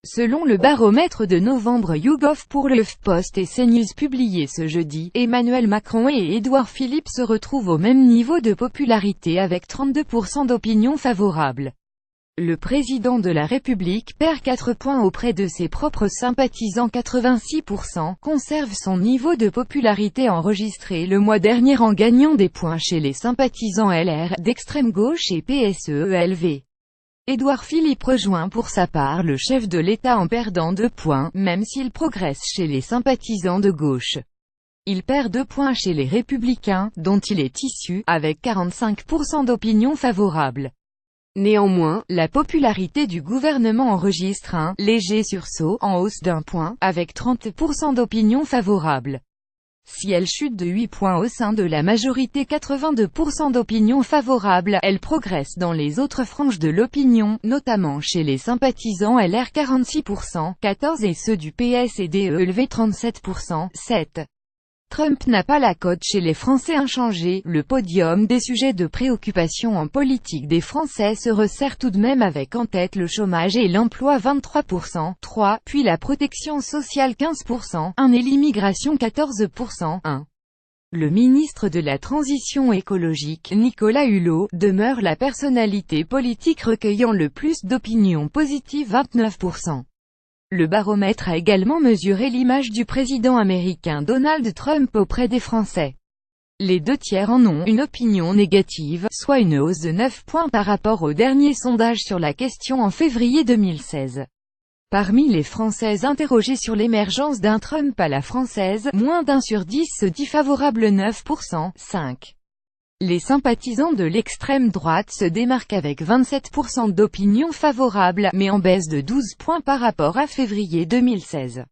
Selon le baromètre de novembre YouGov pour le HuffPost et CNews publié ce jeudi, Emmanuel Macron et Édouard Philippe se retrouvent au même niveau de popularité avec 32% d'opinion favorable. Le président de la République perd 4 points auprès de ses propres sympathisants. 86% conserve son niveau de popularité enregistré le mois dernier en gagnant des points chez les sympathisants LR, d'extrême gauche et PSE-ELV. Édouard Philippe rejoint pour sa part le chef de l'État en perdant 2 points, même s'il progresse chez les sympathisants de gauche. Il perd 2 points chez les Républicains, dont il est issu, avec 45% d'opinion favorable. Néanmoins, la popularité du gouvernement enregistre un « léger sursaut » en hausse d'1 point, avec 30% d'opinion favorable. Si elle chute de 8 points au sein de la majorité, 82% d'opinion favorable, elle progresse dans les autres franges de l'opinion, notamment chez les sympathisants LR 46%, 14 et ceux du PS et DELV 37%, 7. Trump n'a pas la cote chez les Français inchangé. Le podium des sujets de préoccupation en politique des Français se resserre tout de même avec en tête le chômage et l'emploi 23%, 3, puis la protection sociale 15%, 1 et l'immigration 14%, 1. Le ministre de la Transition écologique, Nicolas Hulot, demeure la personnalité politique recueillant le plus d'opinions positives, 29%. Le baromètre a également mesuré l'image du président américain Donald Trump auprès des Français. Les 2 tiers en ont une opinion négative, soit une hausse de 9 points par rapport au dernier sondage sur la question en février 2016. Parmi les Françaises interrogées sur l'émergence d'un Trump à la française, moins d'1 sur 10 se dit favorable, 9%, 5. Les sympathisants de l'extrême droite se démarquent avec 27% d'opinion favorable, mais en baisse de 12 points par rapport à février 2016.